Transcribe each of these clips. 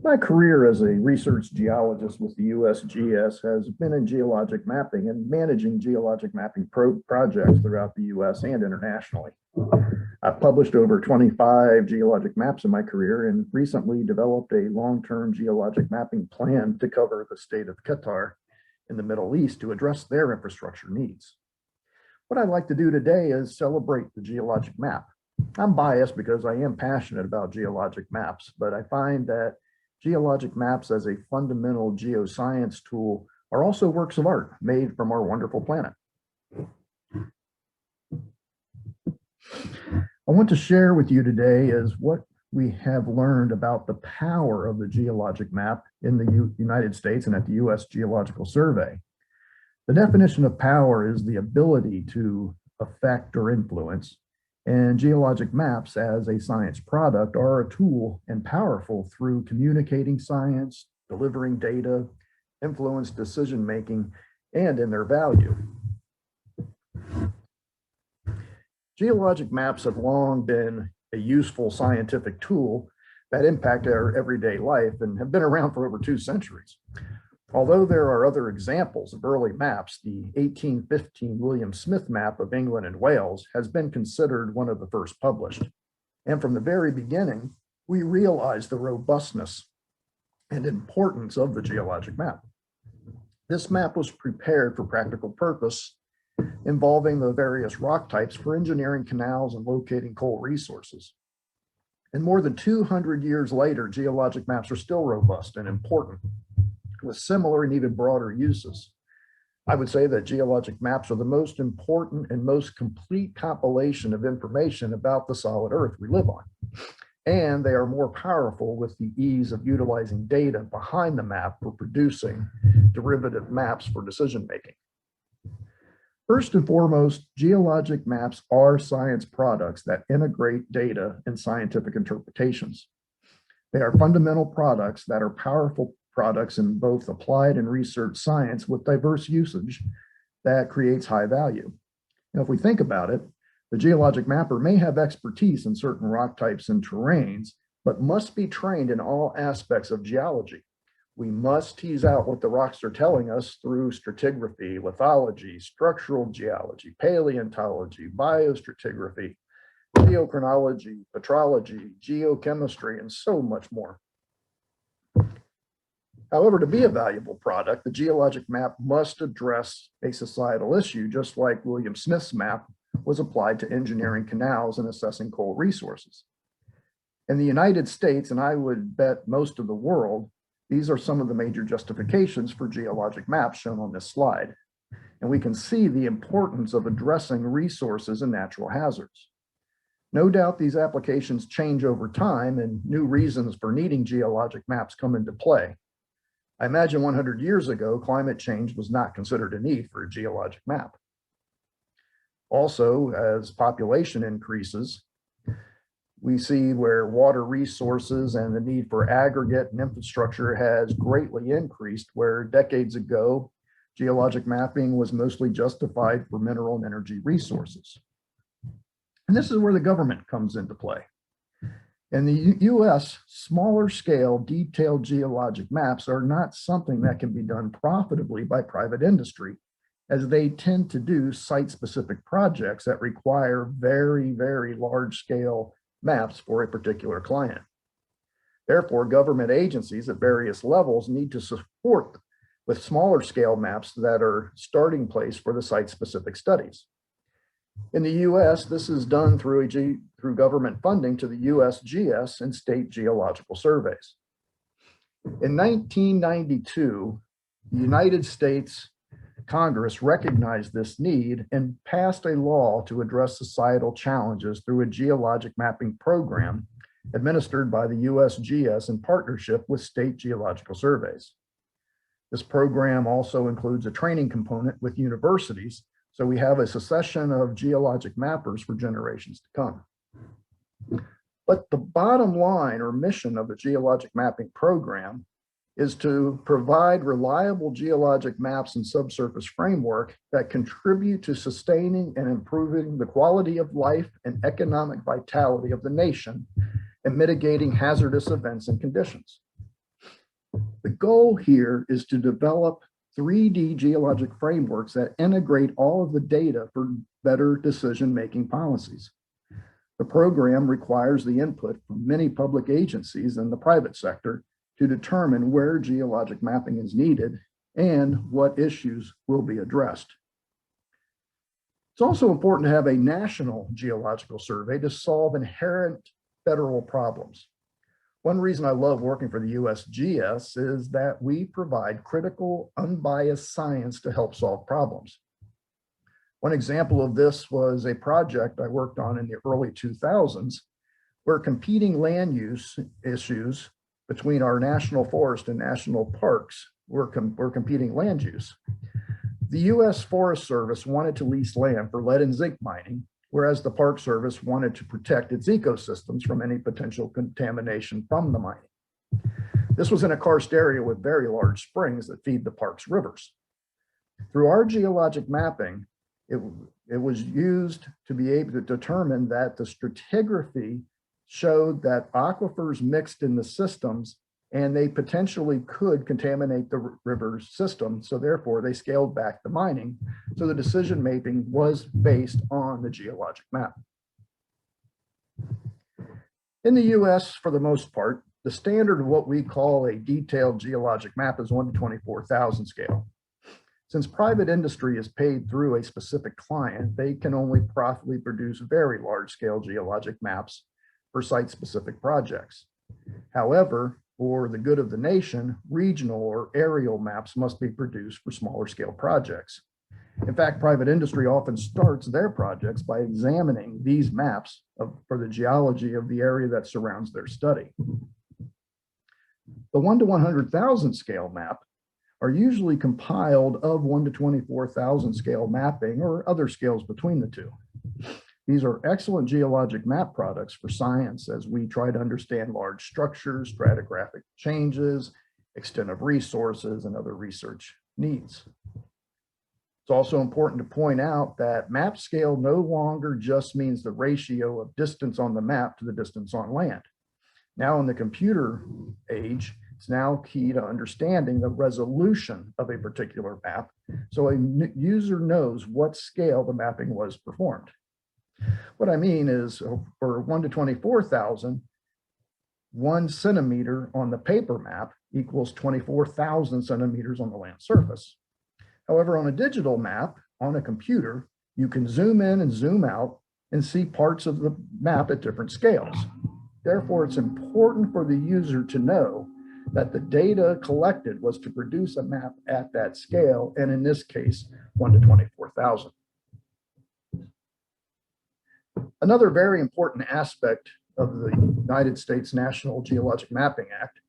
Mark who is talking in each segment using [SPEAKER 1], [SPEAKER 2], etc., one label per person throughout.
[SPEAKER 1] My career as a research geologist with the USGS has been in geologic mapping and managing geologic mapping projects throughout the US and internationally. I've published over 25 geologic maps in my career and recently developed a long-term geologic mapping plan to cover the state of Qatar in the Middle East to address their infrastructure needs. What I'd like to do today is celebrate the geologic map. I'm biased because I am passionate about geologic maps, but I find that geologic maps as a fundamental geoscience tool are also works of art made from our wonderful planet. I want to share with you today is what we have learned about the power of the geologic map in the United States and at the US Geological Survey. The definition of power is the ability to affect or influence, and geologic maps as a science product are a tool and powerful through communicating science, delivering data, influence decision-making, and in their value. Geologic maps have long been a useful scientific tool that impact our everyday life and have been around for over 2 centuries. Although there are other examples of early maps, the 1815 William Smith map of England and Wales has been considered one of the first published. And from the very beginning, we realized the robustness and importance of the geologic map. This map was prepared for practical purpose, involving the various rock types for engineering canals and locating coal resources. And more than 200 years later, geologic maps are still robust and important, with similar and even broader uses. I would say that geologic maps are the most important and most complete compilation of information about the solid earth we live on. And they are more powerful with the ease of utilizing data behind the map for producing derivative maps for decision making. First and foremost, geologic maps are science products that integrate data and scientific interpretations. They are fundamental products that are powerful products in both applied and research science with diverse usage that creates high value. Now, if we think about it, the geologic mapper may have expertise in certain rock types and terrains, but must be trained in all aspects of geology. We must tease out what the rocks are telling us through stratigraphy, lithology, structural geology, paleontology, biostratigraphy, geochronology, petrology, geochemistry, and so much more. However, to be a valuable product, the geologic map must address a societal issue, just like William Smith's map was applied to engineering canals and assessing coal resources. In the United States, and I would bet most of the world, these are some of the major justifications for geologic maps shown on this slide. And we can see the importance of addressing resources and natural hazards. No doubt these applications change over time and new reasons for needing geologic maps come into play. I imagine 100 years ago, climate change was not considered a need for a geologic map. Also, as population increases, we see where water resources and the need for aggregate and infrastructure has greatly increased, where decades ago, geologic mapping was mostly justified for mineral and energy resources. And this is where the government comes into play. In the US, smaller scale detailed geologic maps are not something that can be done profitably by private industry, as they tend to do site-specific projects that require very, very large scale maps for a particular client. Therefore, government agencies at various levels need to support with smaller scale maps that are starting place for the site-specific studies. In the US, this is done through government funding to the USGS and state geological surveys. In 1992, the United States Congress recognized this need and passed a law to address societal challenges through a geologic mapping program administered by the USGS in partnership with state geological surveys. This program also includes a training component with universities, so we have a succession of geologic mappers for generations to come. But the bottom line or mission of the geologic mapping program is to provide reliable geologic maps and subsurface framework that contribute to sustaining and improving the quality of life and economic vitality of the nation and mitigating hazardous events and conditions. The goal here is to develop 3D geologic frameworks that integrate all of the data for better decision-making policies. The program requires the input from many public agencies and the private sector to determine where geologic mapping is needed and what issues will be addressed. It's also important to have a national geological survey to solve inherent federal problems. One reason I love working for the USGS is that we provide critical, unbiased science to help solve problems. One example of this was a project I worked on in the early 2000s, where competing land use issues between our national forest and national parks were competing land use. The U.S. Forest Service wanted to lease land for lead and zinc mining, whereas the Park Service wanted to protect its ecosystems from any potential contamination from the mining. This was in a karst area with very large springs that feed the park's rivers. Through our geologic mapping, it was used to be able to determine that the stratigraphy showed that aquifers mixed in the systems and they potentially could contaminate the river's system. So therefore they scaled back the mining. So the decision making was based on the geologic map. In the US, for the most part, the standard of what we call a detailed geologic map is 1 to 24,000 scale. Since private industry is paid through a specific client, they can only profitably produce very large scale geologic maps for site-specific projects. However, for the good of the nation, regional or aerial maps must be produced for smaller scale projects. In fact, private industry often starts their projects by examining these maps for the geology of the area that surrounds their study. The 1 to 100,000 scale map are usually compiled of 1 to 24,000 scale mapping or other scales between the two. These are excellent geologic map products for science as we try to understand large structures, stratigraphic changes, extent of resources, and other research needs. It's also important to point out that map scale no longer just means the ratio of distance on the map to the distance on land. Now in the computer age, it's now key to understanding the resolution of a particular map so a user knows what scale the mapping was performed. What I mean is for 1 to 24,000, 1 centimeter on the paper map equals 24,000 centimeters on the land surface. However, on a digital map on a computer, you can zoom in and zoom out and see parts of the map at different scales. Therefore, it's important for the user to know that the data collected was to produce a map at that scale, and in this case, 1 to 24,000. Another very important aspect of the United States National Geologic Mapping Act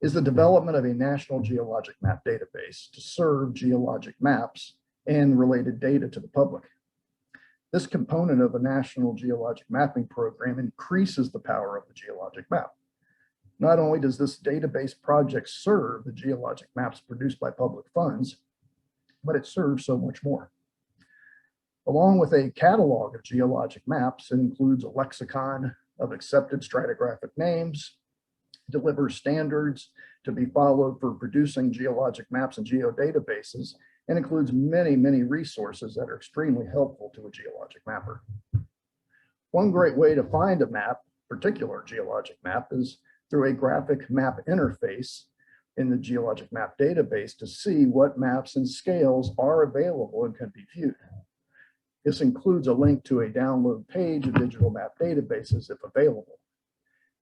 [SPEAKER 1] is the development of a national geologic map database to serve geologic maps and related data to the public. This component of a national geologic mapping program increases the power of the geologic map. Not only does this database project serve the geologic maps produced by public funds, but it serves so much more. Along with a catalog of geologic maps, it includes a lexicon of accepted stratigraphic names, delivers standards to be followed for producing geologic maps and geodatabases, and includes many, many resources that are extremely helpful to a geologic mapper. One great way to find a map, particular geologic map, is through a graphic map interface in the geologic map database to see what maps and scales are available and can be viewed. This includes a link to a download page of digital map databases if available.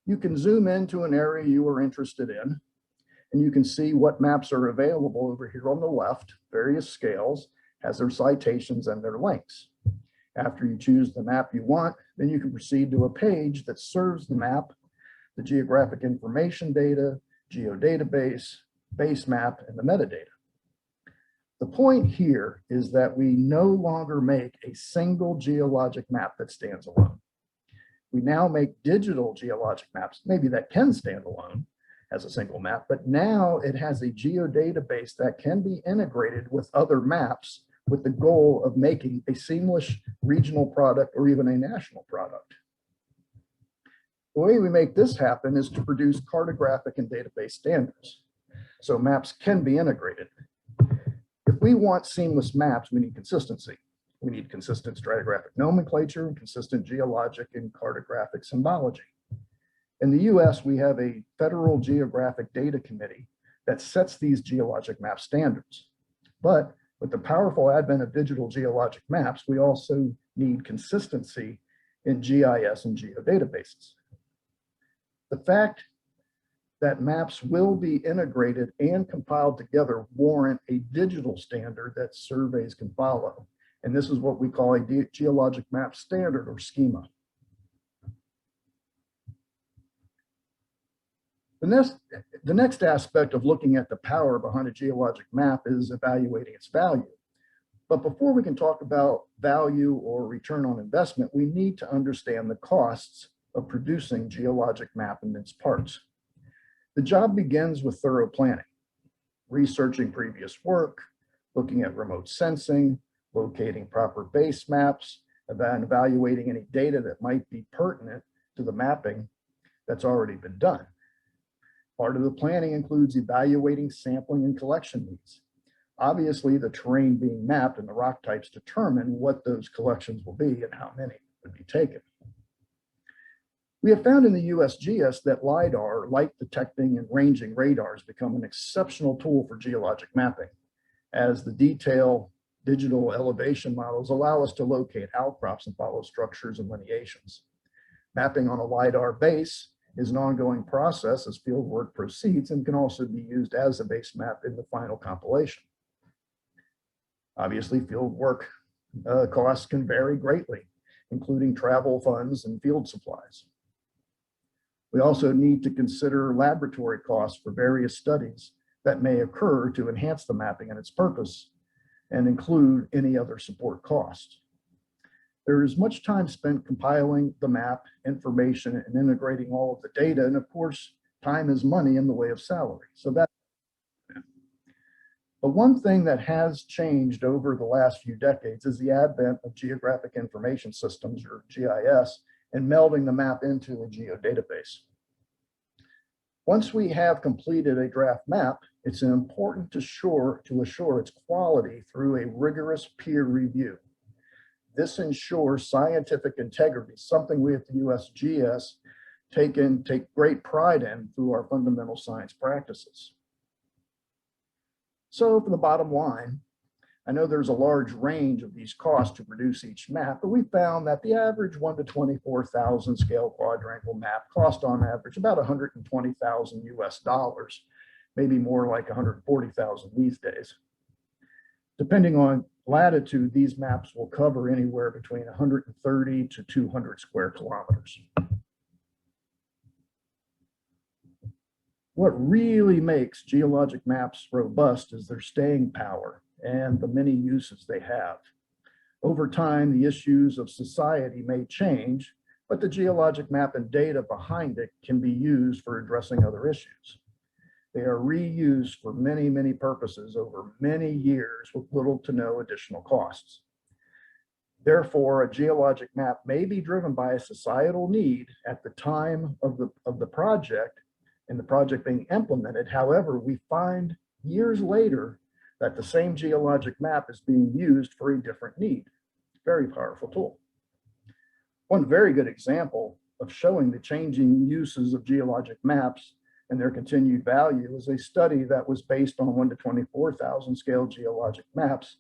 [SPEAKER 1] You can zoom into an area you are interested in, and you can see what maps are available over here on the left, various scales, has their citations and their links. After you choose the map you want, then you can proceed to a page that serves the map, the geographic information data, geodatabase, base map, and the metadata. The point here is that we no longer make a single geologic map that stands alone. We now make digital geologic maps, maybe that can stand alone as a single map, but now it has a geodatabase that can be integrated with other maps with the goal of making a seamless regional product or even a national product. The way we make this happen is to produce cartographic and database standards, so maps can be integrated. If we want seamless maps, we need consistency. We need consistent stratigraphic nomenclature and consistent geologic and cartographic symbology. In the US, we have a Federal Geographic Data Committee that sets these geologic map standards. But with the powerful advent of digital geologic maps, we also need consistency in GIS and geodatabases. The fact that maps will be integrated and compiled together warrant a digital standard that surveys can follow. And this is what we call a geologic map standard, or schema. The next aspect of looking at the power behind a geologic map is evaluating its value. But before we can talk about value or return on investment, we need to understand the costs of producing geologic map and its parts. The job begins with thorough planning, researching previous work, looking at remote sensing, locating proper base maps, and evaluating any data that might be pertinent to the mapping that's already been done. Part of the planning includes evaluating sampling and collection needs. Obviously, the terrain being mapped and the rock types determine what those collections will be and how many would be taken. We have found in the USGS that LIDAR, light detecting and ranging radars, become an exceptional tool for geologic mapping, as the detailed digital elevation models allow us to locate outcrops and follow structures and lineations. Mapping on a LIDAR base is an ongoing process as field work proceeds and can also be used as a base map in the final compilation. Obviously, field work costs can vary greatly, including travel funds and field supplies. We also need to consider laboratory costs for various studies that may occur to enhance the mapping and its purpose, and include any other support costs. There is much time spent compiling the map information and integrating all of the data. And of course, time is money in the way of salary. But one thing that has changed over the last few decades is the advent of geographic information systems, or GIS, and melding the map into a geodatabase. Once we have completed a draft map, it's important to assure its quality through a rigorous peer review. This ensures scientific integrity, something we at the USGS take great pride in through our fundamental science practices. So for the bottom line, I know there's a large range of these costs to produce each map, but we found that the average 1 to 24,000 scale quadrangle map cost on average about $120,000 US, maybe more like 140,000 these days. Depending on latitude, these maps will cover anywhere between 130 to 200 square kilometers. What really makes geologic maps robust is their staying power and the many uses they have. Over time, the issues of society may change, but the geologic map and data behind it can be used for addressing other issues. They are reused for many, many purposes over many years with little to no additional costs. Therefore, a geologic map may be driven by a societal need at the time of the project and the project being implemented. However, we find years later that the same geologic map is being used for a different need. Very powerful tool. One very good example of showing the changing uses of geologic maps and their continued value is a study that was based on 1 to 24,000 scale geologic maps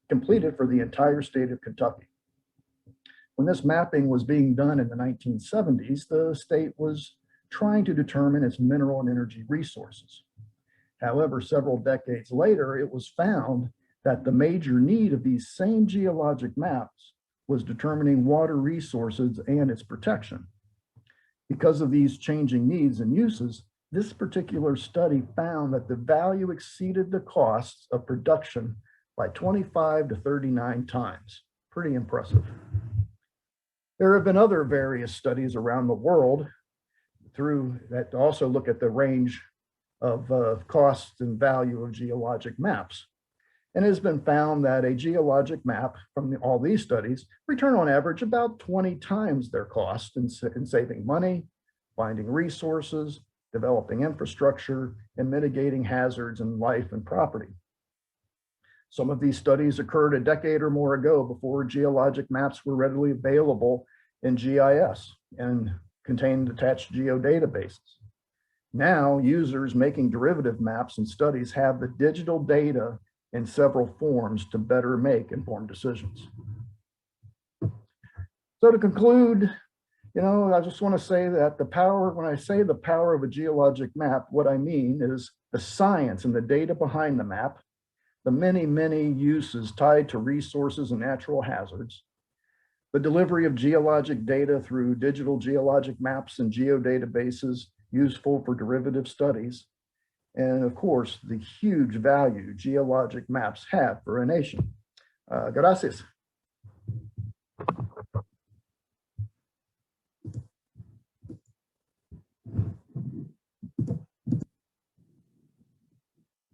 [SPEAKER 1] completed for the entire state of Kentucky. When this mapping was being done in the 1970s, the state was trying to determine its mineral and energy resources. However, several decades later, it was found that the major need of these same geologic maps was determining water resources and its protection. Because of these changing needs and uses, this particular study found that the value exceeded the costs of production by 25 to 39 times. Pretty impressive. There have been other various studies around the world that also look at the range of costs and value of geologic maps. And it has been found that a geologic map from all these studies return on average about 20 times their cost in saving money, finding resources, developing infrastructure, and mitigating hazards in life and property. Some of these studies occurred a decade or more ago before geologic maps were readily available in GIS and contained attached geodatabases. Now, users making derivative maps and studies have the digital data in several forms to better make informed decisions. So to conclude, I just want to say that when I say the power of a geologic map, what I mean is the science and the data behind the map, the many, many uses tied to resources and natural hazards, the delivery of geologic data through digital geologic maps and geodatabases useful for derivative studies, and of course, the huge value geologic maps have for a nation. Gracias.